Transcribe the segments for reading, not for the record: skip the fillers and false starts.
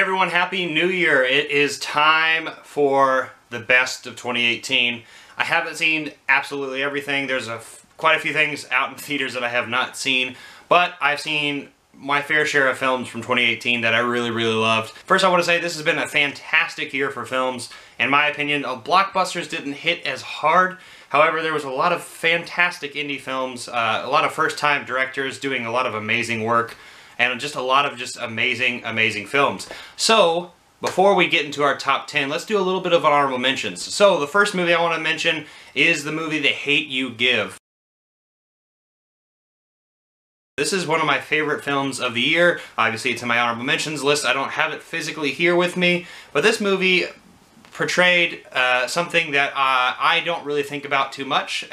everyone, Happy New Year. It is time for the best of 2018. I haven't seen absolutely everything. There's quite a few things out in theaters that I have not seen, but I've seen my fair share of films from 2018 that I really loved. First, I want to say this has been a fantastic year for films. In my opinion, blockbusters didn't hit as hard. However, there was a lot of fantastic indie films, a lot of first-time directors doing a lot of amazing work, and just a lot of amazing films. So, before we get into our top 10, let's do a little bit of honorable mentions. So, the first movie I want to mention is the movie The Hate U Give. This is one of my favorite films of the year. Obviously, it's in my honorable mentions list. I don't have it physically here with me, but this movie portrayed something that I don't really think about too much,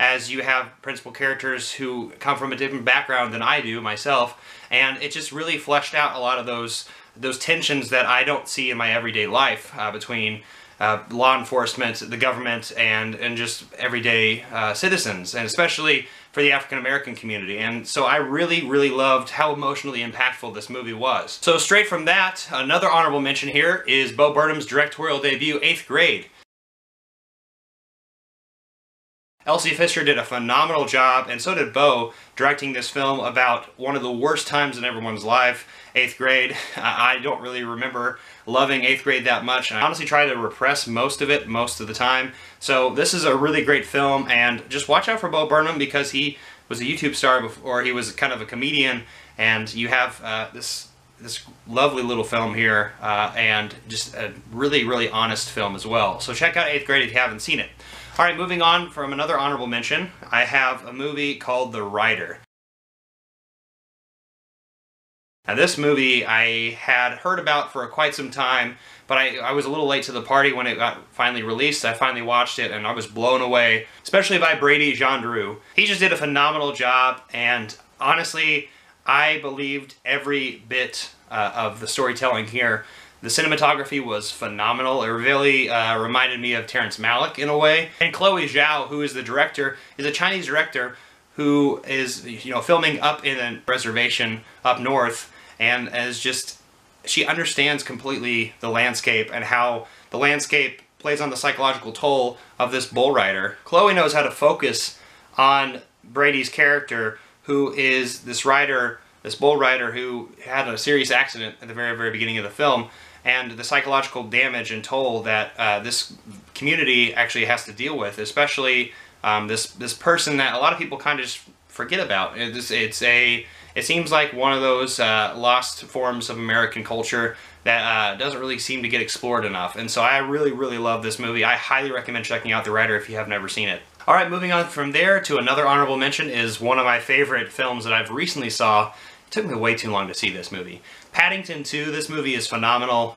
as you have principal characters who come from a different background than I do myself, and it just really fleshed out a lot of those tensions that I don't see in my everyday life between law enforcement, the government, and just everyday citizens, and especially for the African American community. And so I really loved how emotionally impactful this movie was. So straight from that, another honorable mention here is Bo Burnham's directorial debut, 8th Grade. Elsie Fisher did a phenomenal job, and so did Bo, directing this film about one of the worst times in everyone's life, 8th grade. I don't really remember loving 8th grade that much, and I honestly try to repress most of it most of the time. So this is a really great film, and just watch out for Bo Burnham because he was a YouTube star before. He was kind of a comedian, and you have this lovely little film here, and just a really honest film as well. So check out 8th grade if you haven't seen it. Alright, moving on from another honorable mention, I have a movie called The Rider. Now this movie I had heard about for quite some time, but I was a little late to the party when it got finally released. I finally watched it and I was blown away, especially by Brady Jean-Drew. He just did a phenomenal job, and honestly, I believed every bit of the storytelling here. The cinematography was phenomenal. It really reminded me of Terrence Malick in a way. And Chloe Zhao, who is the director, is a Chinese director who is, filming up in a reservation up north, and she understands completely the landscape and how the landscape plays on the psychological toll of this bull rider. Chloe knows how to focus on Brady's character, who is this bull rider who had a serious accident at the very beginning of the film, and the psychological damage and toll that this community actually has to deal with, especially this person that a lot of people kind of just forget about. It seems like one of those lost forms of American culture that doesn't really seem to get explored enough. And so I really love this movie. I highly recommend checking out The Rider if you have never seen it. Alright, moving on from there to another honorable mention is one of my favorite films that I've recently saw. It took me way too long to see this movie. Paddington 2, this movie is phenomenal.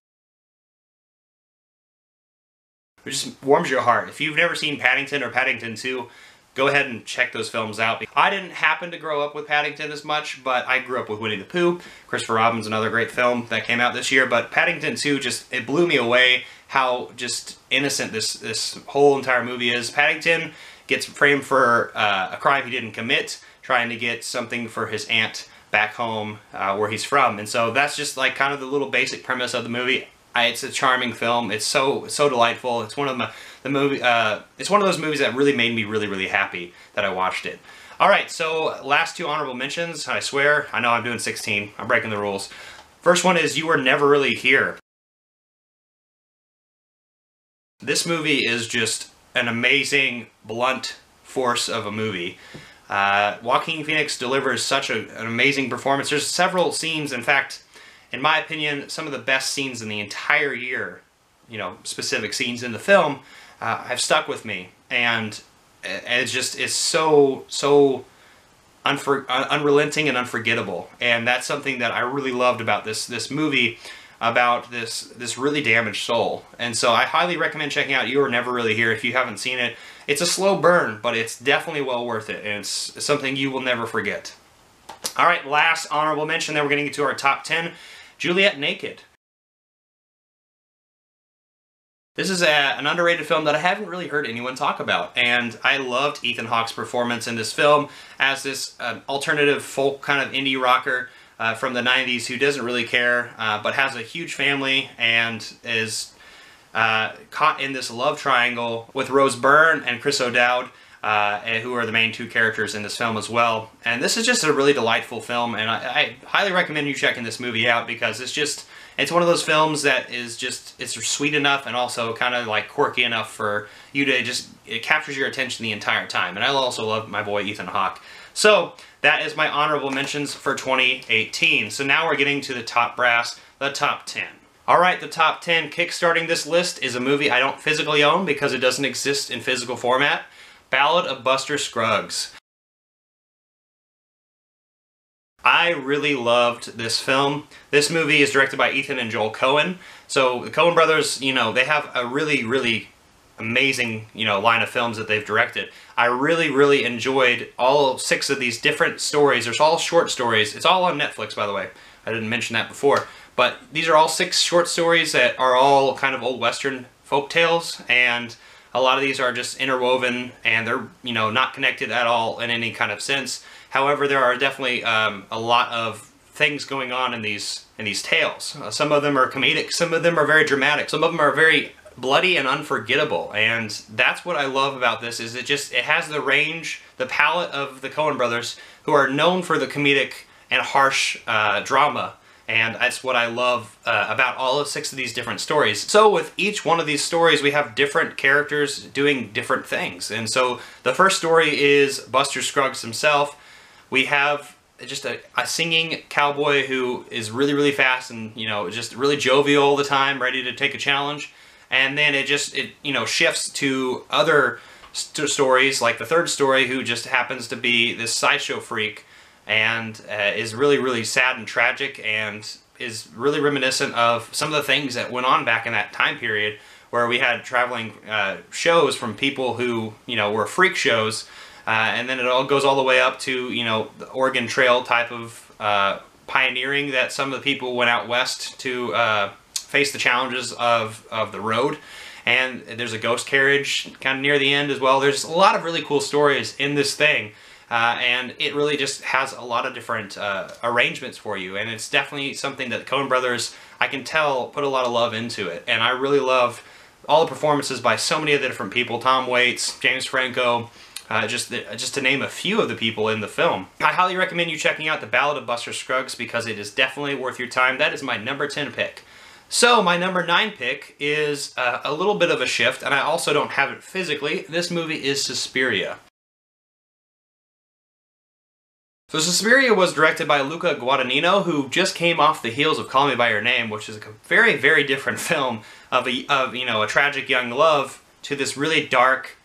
It just warms your heart. If you've never seen Paddington or Paddington 2, go ahead and check those films out. I didn't happen to grow up with Paddington as much, but I grew up with Winnie the Pooh. Christopher Robin's another great film that came out this year, but Paddington 2 it blew me away how just innocent this whole entire movie is. Paddington gets framed for a crime he didn't commit, trying to get something for his aunt back home where he's from. And so that's just like kind of the little basic premise of the movie. It's a charming film. It's so delightful. It's one of it's one of those movies that really made me really happy that I watched it. Alright, so last two honorable mentions. I swear, I know I'm doing 16. I'm breaking the rules. First one is You Were Never Really Here. This movie is just an amazing, blunt force of a movie. Joaquin Phoenix delivers such an amazing performance. There's several scenes, in fact, in my opinion, some of the best scenes in the entire year, specific scenes in the film, have stuck with me. And it's so unrelenting and unforgettable. And that's something that I really loved about this movie, about this really damaged soul. And so I highly recommend checking out You Were Never Really Here if you haven't seen it. It's a slow burn, but it's definitely well worth it, and it's something you will never forget. Alright, last honorable mention, then we're getting to our top 10. Juliet Naked. This is an underrated film that I haven't really heard anyone talk about, and I loved Ethan Hawke's performance in this film as this alternative folk kind of indie rocker. from the 90s who doesn't really care, but has a huge family and is caught in this love triangle with Rose Byrne and Chris O'Dowd, who are the main two characters in this film as well. And this is just a really delightful film, and I highly recommend you checking this movie out, because it's one of those films that is just, it's sweet enough and also kind of like quirky enough for you to just, it captures your attention the entire time. And I also love my boy Ethan Hawke. So that is my honorable mentions for 2018. So now we're getting to the top brass, the top 10. Alright, the top 10 kickstarting this list is a movie I don't physically own because it doesn't exist in physical format. Ballad of Buster Scruggs. I really loved this film. This movie is directed by Ethan and Joel Coen. So the Coen brothers, you know, they have a really, really amazing, you know, line of films that they've directed. I really, really enjoyed all 6 of these different stories. They're all short stories. It's all on Netflix, by the way. I didn't mention that before. But these are all 6 short stories that are all kind of old Western folk tales, and a lot of these are just interwoven, and they're, you know, not connected at all in any kind of sense. However, there are definitely a lot of things going on in these tales. Some of them are comedic, some of them are very dramatic, some of them are very bloody and unforgettable, and that's what I love about this. Is it has the range, the palette of the Coen brothers, who are known for the comedic and harsh drama. And that's what I love about all 6 of these different stories. So with each one of these stories, we have different characters doing different things. And so the first story is Buster Scruggs himself. We have just a singing cowboy who is really, really fast and, you know, just really jovial all the time, ready to take a challenge. And then it you know, shifts to other stories, like the third story, who just happens to be this sideshow freak, and is really, really sad and tragic, and is really reminiscent of some of the things that went on back in that time period, where we had traveling shows from people who, you know, were freak shows, and then it all goes all the way up to, you know, the Oregon Trail type of pioneering that some of the people went out west to face the challenges of the road. And there's a ghost carriage kind of near the end as well. There's a lot of really cool stories in this thing. And it really just has a lot of different arrangements for you, and it's definitely something that the Coen brothers, I can tell, put a lot of love into it. And I really love all the performances by so many of the different people: Tom Waits, James Franco, just to name a few of the people in the film. I highly recommend you checking out The Ballad of Buster Scruggs, because it is definitely worth your time. That is my number 10 pick. So my number 9 pick is a little bit of a shift, and I also don't have it physically. This movie is Suspiria. So Suspiria was directed by Luca Guadagnino, who just came off the heels of Call Me By Your Name, which is a very, very different film of you know, a tragic young love, to this really dark,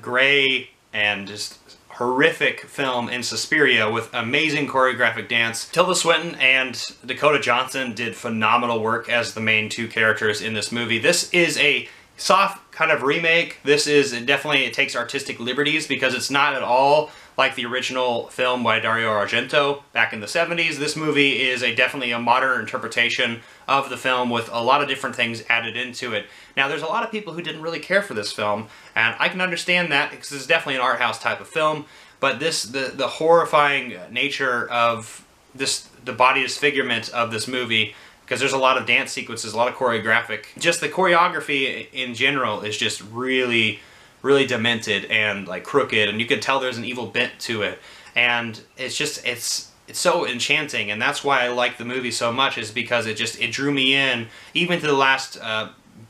gray, and just horrific film in Suspiria with amazing choreographic dance. Tilda Swinton and Dakota Johnson did phenomenal work as the main 2 characters in this movie. This is a soft kind of remake. This is definitely, it takes artistic liberties, because it's not at all like the original film by Dario Argento back in the 70s. This movie is definitely a modern interpretation of the film with a lot of different things added into it. Now, there's a lot of people who didn't really care for this film, and I can understand that, because it's definitely an art house type of film, but the horrifying nature of the body disfigurement of this movie, because there's a lot of dance sequences, a lot of choreographic. Just the choreography in general is just really, really demented and like crooked, and you can tell there's an evil bent to it. And it's so enchanting, and that's why I like the movie so much, is because it drew me in, even to the last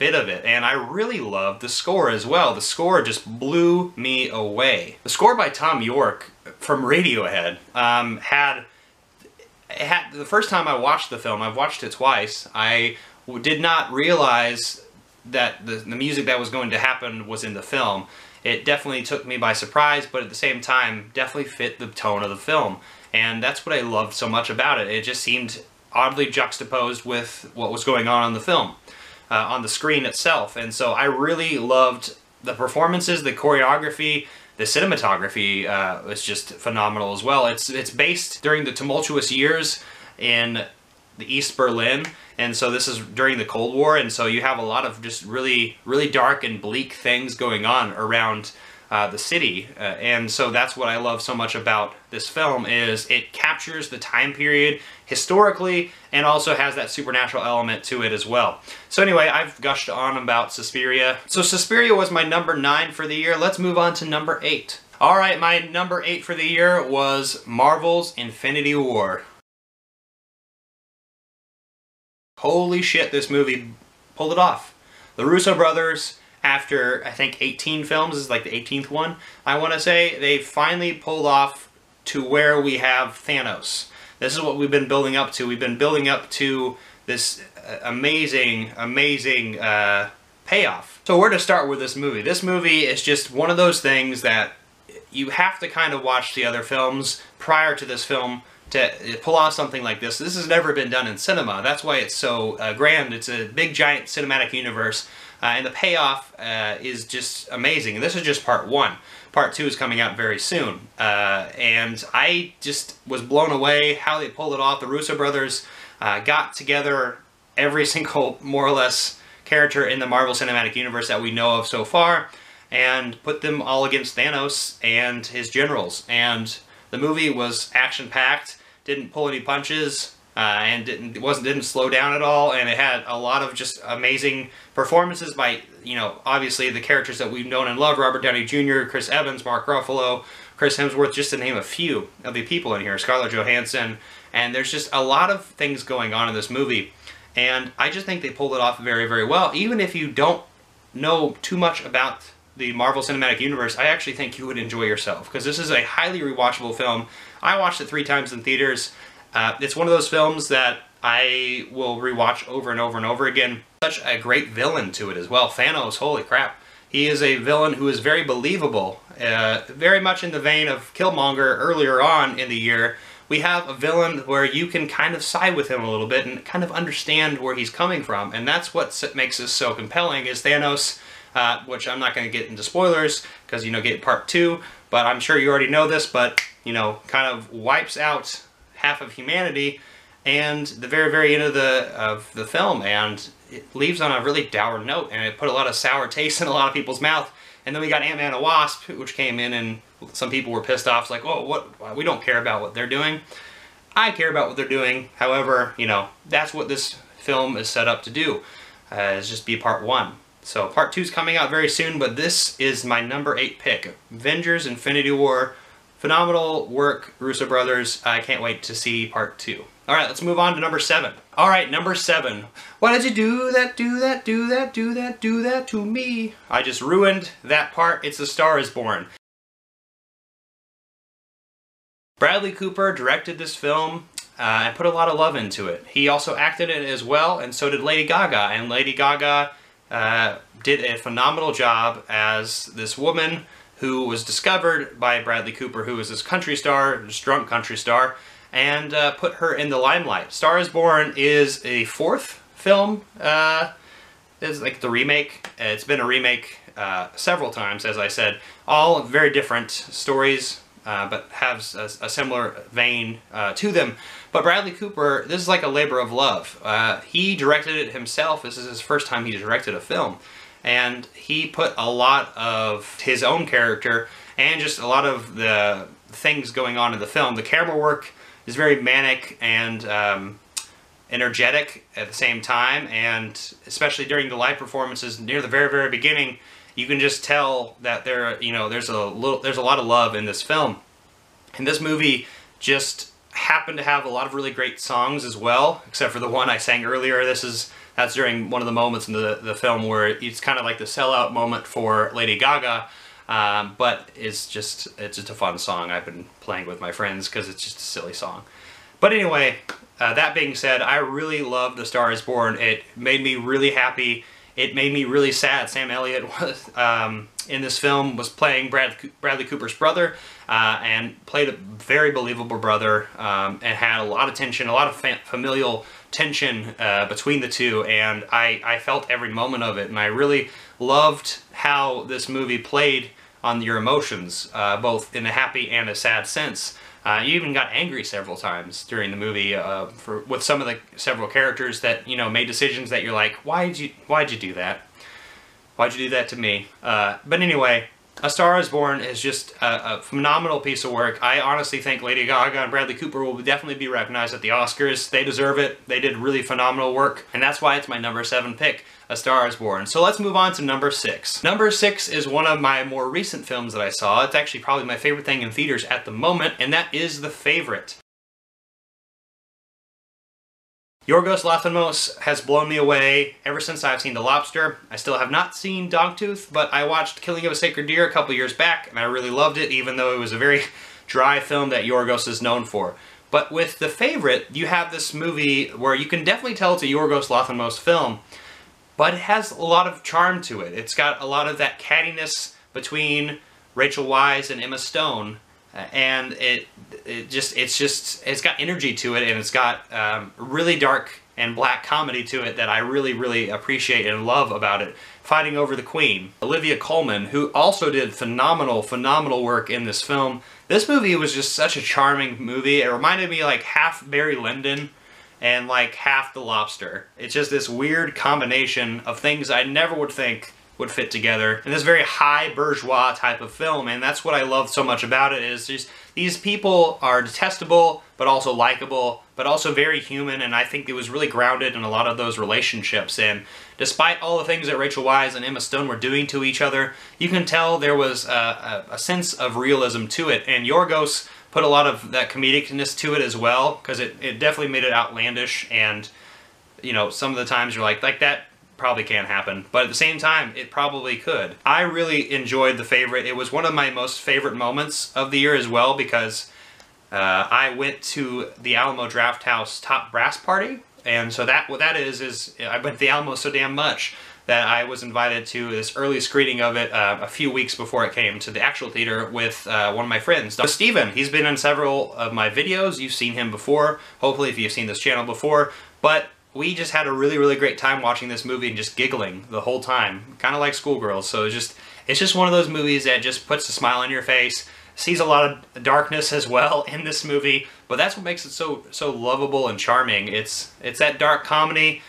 bit of it. And I really loved the score as well. The score just blew me away. The score by Tom York from Radiohead the first time I watched the film, I've watched it twice, I did not realize that the music that was going to happen was in the film. It definitely took me by surprise, but at the same time definitely fit the tone of the film. And that's what I loved so much about it. It just seemed oddly juxtaposed with what was going on in the film, on the screen itself. And so I really loved the performances, the choreography, the cinematography was just phenomenal as well. It's based during the tumultuous years in the East Berlin, and so this is during the Cold War, and so you have a lot of just really, really dark and bleak things going on around the city. And so that's what I love so much about this film, is it captures the time period historically and also has that supernatural element to it as well. So anyway, I've gushed on about Suspiria. So Suspiria was my number 9 for the year. Let's move on to number 8. Alright, my number 8 for the year was Marvel's Infinity War. Holy shit, this movie pulled it off. The Russo brothers, after I think 18 films, this is like the 18th one, I want to say, they finally pulled off to where we have Thanos. This is what we've been building up to. We've been building up to this amazing payoff. So where to start with this movie? This movie is just one of those things that you have to kind of watch the other films prior to this film to pull off something like this. This has never been done in cinema. That's why it's so grand. It's a big, giant cinematic universe, and the payoff is just amazing. And this is just part 1. Part 2 is coming out very soon, and I just was blown away how they pulled it off. The Russo brothers got together every single, more or less, character in the Marvel Cinematic Universe that we know of so far, and put them all against Thanos and his generals. And the movie was action-packed, didn't pull any punches, and didn't slow down at all, and it had a lot of just amazing performances by, you know, obviously the characters that we've known and loved: Robert Downey Jr., Chris Evans, Mark Ruffalo, Chris Hemsworth, just to name a few of the people in here, Scarlett Johansson, and there's just a lot of things going on in this movie, and I just think they pulled it off very, very well. Even if you don't know too much about the Marvel Cinematic Universe, I actually think you would enjoy yourself, because this is a highly rewatchable film. I watched it 3 times in theaters. It's one of those films that I will rewatch over and over and over again. Such a great villain to it as well. Thanos, holy crap. He is a villain who is very believable, very much in the vein of Killmonger earlier on in the year. We have a villain where you can kind of side with him a little bit and kind of understand where he's coming from, and that's what makes this so compelling, is Thanos, which I'm not going to get into spoilers, because, you know, get part 2, but I'm sure you already know this, but, you know, kind of wipes out half of humanity, and the very, very end of the film, and it leaves on a really dour note, and it put a lot of sour taste in a lot of people's mouth. And then we got Ant-Man and the Wasp, which came in, and some people were pissed off. It's like, oh, what? We don't care about what they're doing. I care about what they're doing. However, you know, that's what this film is set up to do, is just be part 1. So part 2 is coming out very soon, but this is my number 8 pick. Avengers Infinity War. Phenomenal work, Russo brothers. I can't wait to see part 2. Alright, let's move on to number 7. Alright, number 7. Why did you do that to me? I just ruined that part. It's A Star Is Born. Bradley Cooper directed this film and put a lot of love into it. He also acted in it as well, and so did Lady Gaga. And Lady Gaga did a phenomenal job as this woman who was discovered by Bradley Cooper, who was this country star, this drunk country star, and put her in the limelight. Star Is Born is a 4th film. It's like the remake. It's been a remake several times, as I said. All very different stories, but have a similar vein to them. But Bradley Cooper, this is like a labor of love. He directed it himself. This is his first time he directed a film. And he put a lot of his own character and just a lot of the things going on in the film. The camera work is very manic and energetic at the same time, and especially during the live performances near the very, very beginning, you can just tell that there's a lot of love in this film. And this movie just happened to have a lot of really great songs as well, except for the one I sang earlier. That's during one of the moments in the film where it's kind of like the sellout moment for Lady Gaga, but it's just a fun song I've been playing with my friends because it's just a silly song. But anyway, that being said, I really loved The Star Is Born. It made me really happy. It made me really sad. Sam Elliott was in this film was playing Bradley Cooper's brother, and played a very believable brother, and had a lot of tension, a lot of familial tension between the two, and I felt every moment of it, and I really loved how this movie played on your emotions, both in a happy and a sad sense. You even got angry several times during the movie with some of the several characters that, you know, made decisions that you're like, why'd you do that? Why'd you do that to me? But anyway, A Star is Born is just a phenomenal piece of work. I honestly think Lady Gaga and Bradley Cooper will definitely be recognized at the Oscars. They deserve it. They did really phenomenal work, and that's why it's my number 7 pick, A Star is Born. So let's move on to number 6. Number 6 is one of my more recent films that I saw. It's actually probably my favorite thing in theaters at the moment, and that is The Favorite. Yorgos Lanthimos has blown me away ever since I've seen The Lobster. I still have not seen Dogtooth, but I watched Killing of a Sacred Deer a couple years back, and I really loved it, even though it was a very dry film that Yorgos is known for. But with The Favorite, you have this movie where you can definitely tell it's a Yorgos Lanthimos film, but it has a lot of charm to it. It's got a lot of that cattiness between Rachel Weisz and Emma Stone, and it's got energy to it, and it's got really dark and black comedy to it that I really, really appreciate and love about it. Fighting Over the Queen. Olivia Colman, who also did phenomenal, phenomenal work in this film. This movie was just such a charming movie. It reminded me like half Barry Lyndon and like half The Lobster. It's just this weird combination of things I never would think would fit together in this very high bourgeois type of film, and that's what I love so much about it. Is just these people are detestable but also likable, but also very human, and I think it was really grounded in a lot of those relationships. And despite all the things that Rachel Weisz and Emma Stone were doing to each other, you can tell there was a sense of realism to it, and Yorgos put a lot of that comedicness to it as well, because it definitely made it outlandish, and you know, some of the times you're like that probably can't happen, but at the same time, it probably could. I really enjoyed The Favorite. It was one of my most favorite moments of the year as well, because I went to the Alamo Drafthouse Top Brass Party, and so what that is I went to the Alamo so damn much that I was invited to this early screening of it a few weeks before it came to the actual theater with one of my friends, Steven. He's been in several of my videos. You've seen him before, hopefully, if you've seen this channel before, but we just had a really, really great time watching this movie and just giggling the whole time, kind of like schoolgirls. So it's just one of those movies that just puts a smile on your face. Sees a lot of darkness as well in this movie, but that's what makes it so lovable and charming. It's that dark comedy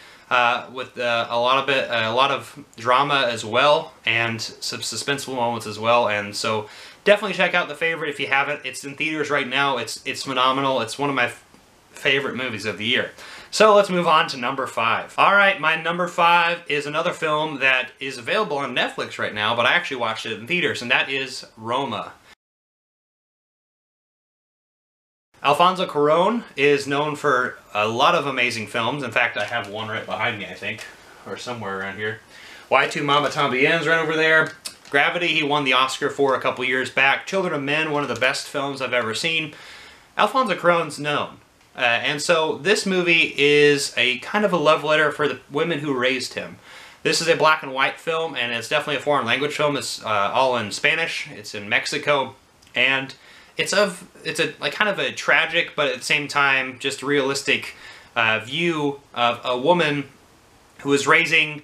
with a lot of drama as well, and some suspenseful moments as well. And so definitely check out The Favorite if you haven't. It's in theaters right now. It's phenomenal. It's one of my favorite movies of the year. So let's move on to number 5. Alright, my number 5 is another film that is available on Netflix right now, but I actually watched it in theaters, and that is Roma. Alfonso Cuarón is known for a lot of amazing films. In fact, I have one right behind me, I think, or somewhere around here. Y Tu Mama Tambien's right over there. Gravity, he won the Oscar for a couple years back. Children of Men, one of the best films I've ever seen. Alfonso Cuarón's known. And so this movie is a kind of a love letter for the women who raised him. This is a black and white film, and it's definitely a foreign language film. It's all in Spanish. It's in Mexico, and it's a kind of a tragic, but at the same time just realistic view of a woman who is raising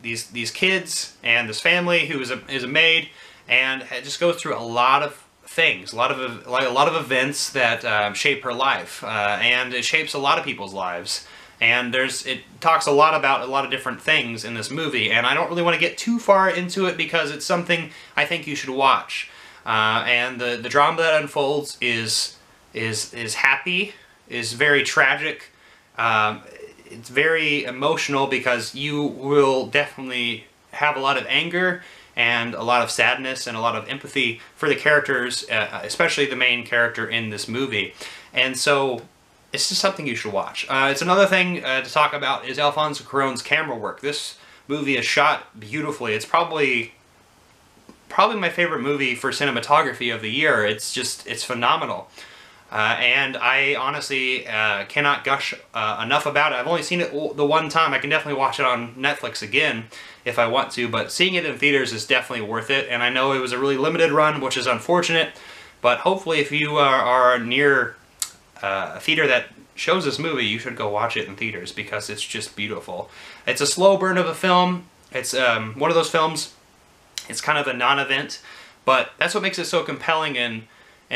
these kids and this family, who is a maid, and it just goes through a lot of things, a lot of events that shape her life, and it shapes a lot of people's lives. And it talks a lot about a lot of different things in this movie, and I don't really want to get too far into it because it's something I think you should watch. And the drama that unfolds is happy, is very tragic. It's very emotional because you will definitely have a lot of anger and a lot of sadness and a lot of empathy for the characters, especially the main character in this movie. And so it's just something you should watch. It's another thing to talk about is Alfonso Cuarón's camera work. This movie is shot beautifully. It's probably my favorite movie for cinematography of the year. It's phenomenal. And I honestly cannot gush enough about it. I've only seen it the one time. I can definitely watch it on Netflix again if I want to, but seeing it in theaters is definitely worth it. And I know it was a really limited run, which is unfortunate, but hopefully if you are near a theater that shows this movie, you should go watch it in theaters because it's just beautiful. It's a slow burn of a film. It's one of those films, it's kind of a non-event, but that's what makes it so compelling and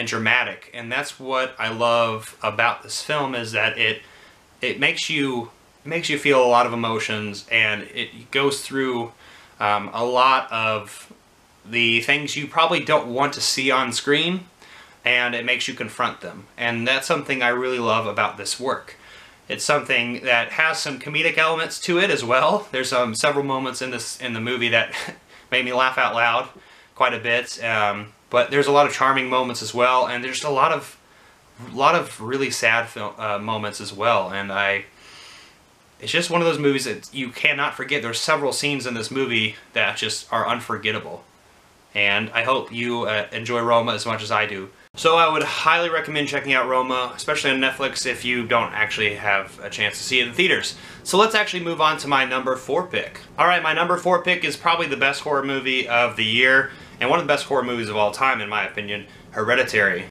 dramatic. And that's what I love about this film, is that it makes you feel a lot of emotions, and it goes through a lot of the things you probably don't want to see on screen, and it makes you confront them. And that's something I really love about this work. It's something that has some comedic elements to it as well. There's several moments in the movie that made me laugh out loud quite a bit. But there's a lot of charming moments as well, and there's a lot of really sad moments as well. And it's just one of those movies that you cannot forget. There's several scenes in this movie that just are unforgettable. And I hope you enjoy Roma as much as I do. So I would highly recommend checking out Roma, especially on Netflix if you don't actually have a chance to see it in theaters. So let's actually move on to my number 4 pick. Alright, my number 4 pick is probably the best horror movie of the year, and one of the best horror movies of all time in my opinion, Hereditary.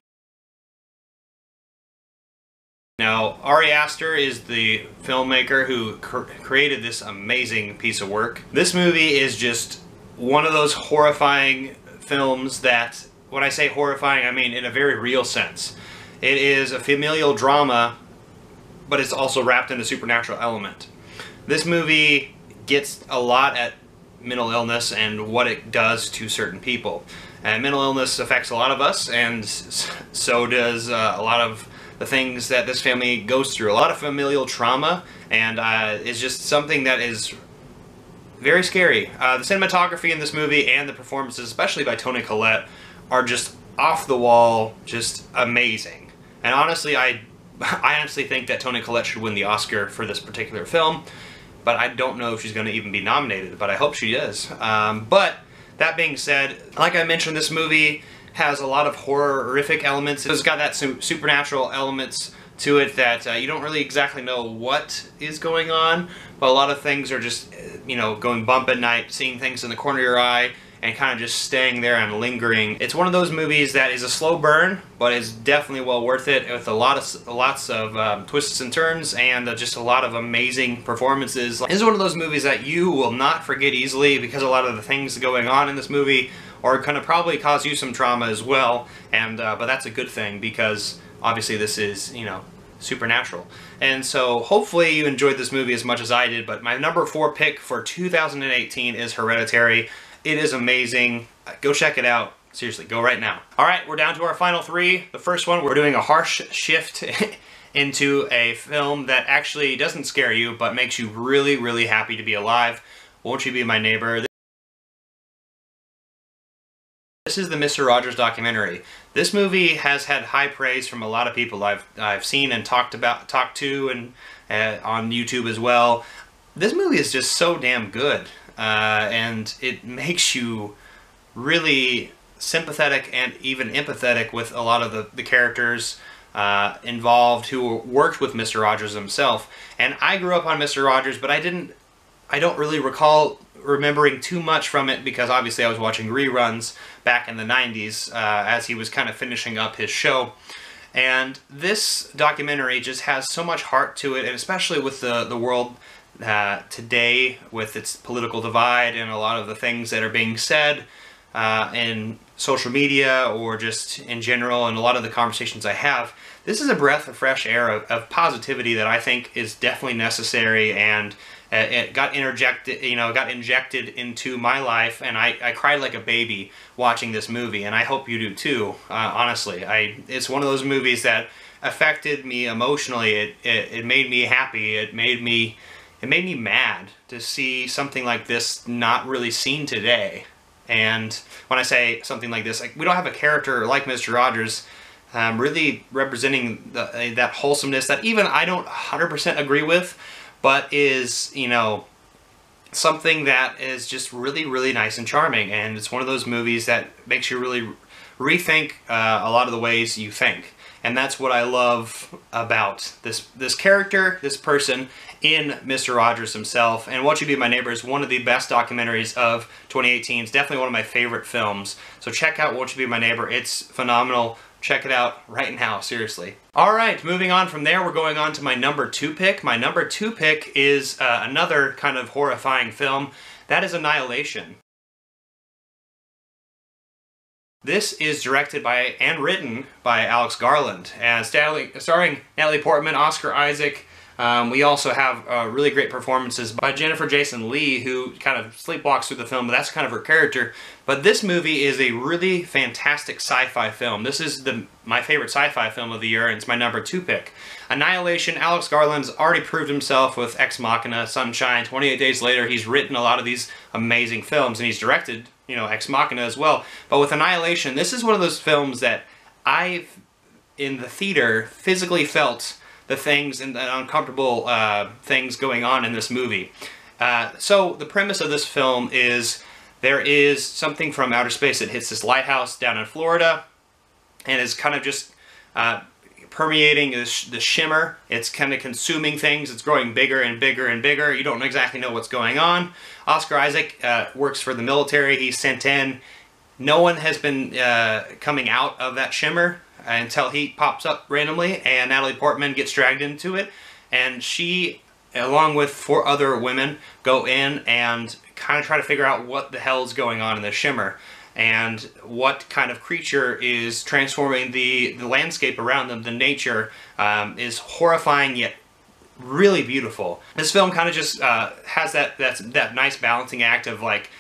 Now, Ari Aster is the filmmaker who created this amazing piece of work. This movie is just one of those horrifying films that, when I say horrifying, I mean in a very real sense. It is a familial drama, but it's also wrapped in a supernatural element. This movie gets a lot at mental illness and what it does to certain people. And mental illness affects a lot of us, and so does a lot of the things that this family goes through. A lot of familial trauma, and it's just something that is very scary. The cinematography in this movie and the performances, especially by Toni Collette, are just off the wall, just amazing. And honestly, I honestly think that Toni Collette should win the Oscar for this particular film, but I don't know if she's going to even be nominated, but I hope she is. But that being said, like I mentioned, this movie has a lot of horrific elements. It's got that supernatural elements to it that you don't really exactly know what is going on, but a lot of things are just, you know, going bump at night, seeing things in the corner of your eye, and kind of just staying there and lingering. It's one of those movies that is a slow burn, but is definitely well worth it, with lots of twists and turns, and just a lot of amazing performances. This is one of those movies that you will not forget easily, because a lot of the things going on in this movie are going to probably cause you some trauma as well, and but that's a good thing, because obviously this is, you know, supernatural. And so hopefully you enjoyed this movie as much as I did. But my number 4 pick for 2018 is Hereditary. It is amazing. Go check it out. Seriously, go right now. Alright, we're down to our final 3. The first one, we're doing a harsh shift into a film that actually doesn't scare you, but makes you really, really happy to be alive. Won't You Be My Neighbor? This is the Mr. Rogers documentary. This movie has had high praise from a lot of people I've seen and talked to, and on YouTube as well. This movie is just so damn good, and it makes you really sympathetic and even empathetic with a lot of the characters involved who worked with Mr. Rogers himself. And I grew up on Mr. Rogers, but I don't really recall remembering too much from it, because obviously I was watching reruns back in the 90s as he was kind of finishing up his show. And this documentary just has so much heart to it, and especially with the world today, with its political divide and a lot of the things that are being said in social media or just in general, and a lot of the conversations I have. This is a breath of fresh air of positivity that I think is definitely necessary, and it got injected into my life, and I cried like a baby watching this movie, and I hope you do too. Honestly, it's one of those movies that affected me emotionally. It made me happy. It made me mad to see something like this not really seen today. And when I say something like this, like, we don't have a character like Mr. Rogers really representing that wholesomeness that even I don't 100% agree with, but is, you know, something that is just really, really nice and charming. And it's one of those movies that makes you really rethink a lot of the ways you think. And that's what I love about this character, this person in Mr. Rogers himself. And Won't You Be My Neighbor is one of the best documentaries of 2018. It's definitely one of my favorite films. So check out Won't You Be My Neighbor. It's phenomenal. Check it out right now, seriously. Alright, moving on from there, we're going on to my number 2 pick. My number 2 pick is another kind of horrifying film. That is Annihilation. This is directed by and written by Alex Garland, and starring Natalie Portman, Oscar Isaac, We also have really great performances by Jennifer Jason Leigh, who kind of sleepwalks through the film, but that's kind of her character. But this movie is a really fantastic sci-fi film. This is my favorite sci-fi film of the year, and it's my #2 pick. Annihilation. Alex Garland's already proved himself with Ex Machina, Sunshine. 28 Days Later, he's written a lot of these amazing films, and he's directed, you know, Ex Machina as well. But with Annihilation, this is one of those films that I've, in the theater, physically felt the things and the uncomfortable things going on in this movie. So the premise of this film is there is something from outer space that hits this lighthouse down in Florida and is kind of just permeating the shimmer. It's kind of consuming things. It's growing bigger and bigger and bigger. You don't exactly know what's going on. Oscar Isaac works for the military. He's sent in. No one has been coming out of that shimmer until he pops up randomly, and Natalie Portman gets dragged into it, and she, along with 4 other women, go in and kind of try to figure out what the hell is going on in the shimmer and what kind of creature is transforming the landscape around them. The nature is horrifying yet really beautiful. This film kind of just has that nice balancing act of, like,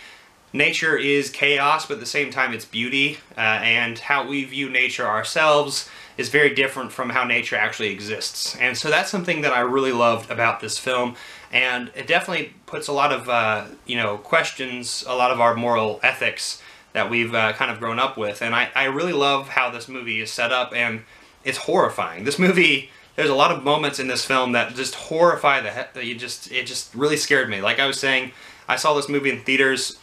nature is chaos, but at the same time it's beauty, and how we view nature ourselves is very different from how nature actually exists. And so that's something that I really loved about this film, and it definitely puts a lot of you know, questions a lot of our moral ethics that we've kind of grown up with. And I really love how this movie is set up, and it's horrifying. This movie, there's a lot of moments in this film that just horrify it just really scared me. Like I was saying, I saw this movie in theaters.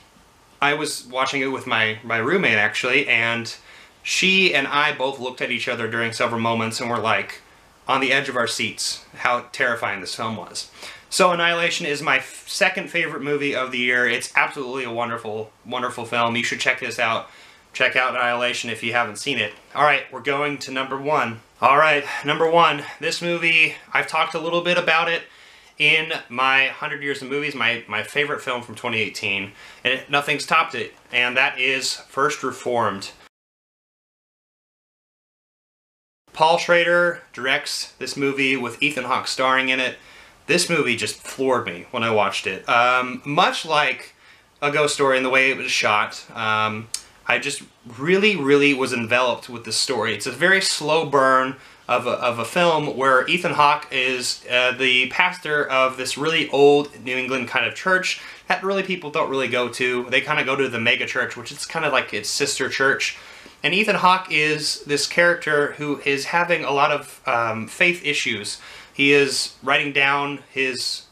I was watching it with my roommate, actually, and she and I both looked at each other during several moments and were like on the edge of our seats how terrifying this film was. So Annihilation is my second favorite movie of the year. It's absolutely a wonderful, wonderful film. You should check this out. Check out Annihilation if you haven't seen it. Alright, we're going to #1. Alright, #1. This movie, I've talked a little bit about it in my 100 Years of Movies, my favorite film from 2018, and nothing's topped it, and that is First Reformed. Paul Schrader directs this movie with Ethan Hawke starring in it. This movie just floored me when I watched it. Much like A Ghost Story in the way it was shot, I just really was enveloped with this story. It's a very slow burn of a film where Ethan Hawke is the pastor of this really old New England kind of church that really people don't really go to. They kind of go to the mega church, which is kind of like its sister church. And Ethan Hawke is this character who is having a lot of faith issues. He is writing down his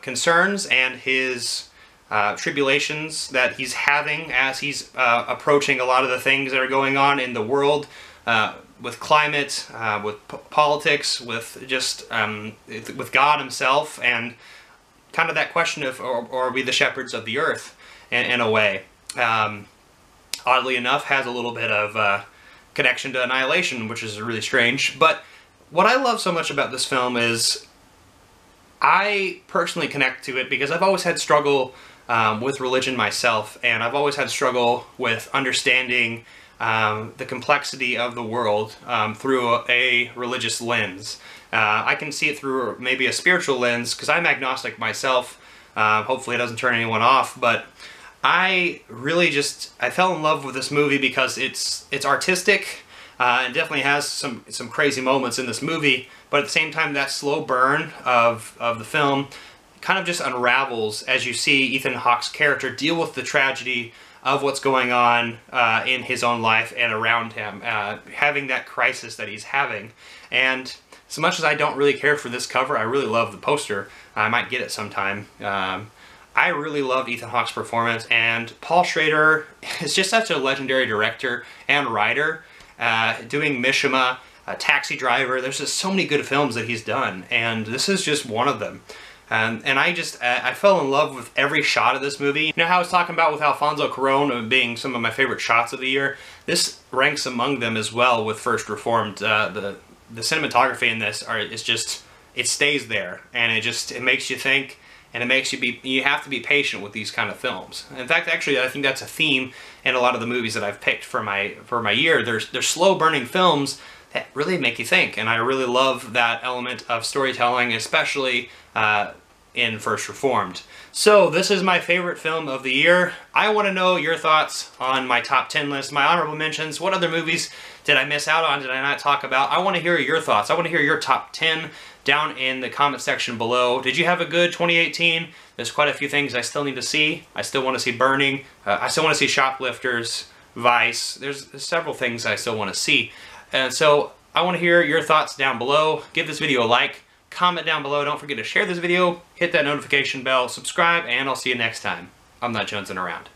concerns and his tribulations that he's having as he's approaching a lot of the things that are going on in the world, with climate, with politics, with just with God himself, and kind of that question of, are we the shepherds of the earth, in a way. Oddly enough, has a little bit of connection to Annihilation, which is really strange. But what I love so much about this film is I personally connect to it because I've always had struggle with religion myself, and I've always had struggle with understanding the complexity of the world through a religious lens. I can see it through maybe a spiritual lens because I'm agnostic myself. Hopefully it doesn't turn anyone off, but I really I fell in love with this movie because it's artistic. It definitely has some crazy moments in this movie, but at the same time that slow burn of the film kind of just unravels as you see Ethan Hawke's character deal with the tragedy of what's going on in his own life and around him, having that crisis that he's having. And so much as I don't really care for this cover, I really love the poster. I might get it sometime. I really loved Ethan Hawke's performance, and Paul Schrader is just such a legendary director and writer, doing Mishima, Taxi Driver. There's just so many good films that he's done, and this is just one of them. And I fell in love with every shot of this movie. You know how I was talking about with Alfonso Cuarón being some of my favorite shots of the year? This ranks among them as well with First Reformed. The cinematography in this is just, it stays there, and it makes you think, and it makes you have to be patient with these kind of films. In fact, actually, I think that's a theme in a lot of the movies that I've picked for my year. They're slow burning films that really make you think, and I really love that element of storytelling, especially in First Reformed. So this is my favorite film of the year. I want to know your thoughts on my top 10 list, my honorable mentions. What other movies did I miss out on, did I not talk about? I want to hear your thoughts. I want to hear your top 10 down in the comment section below. Did you have a good 2018? There's quite a few things I still need to see. I still want to see Burning. I still want to see Shoplifters, Vice. There's several things I still want to see. And so I want to hear your thoughts down below. Give this video a like. Comment down below. Don't forget to share this video. Hit that notification bell. Subscribe. And I'll see you next time. I'm not jonesing around.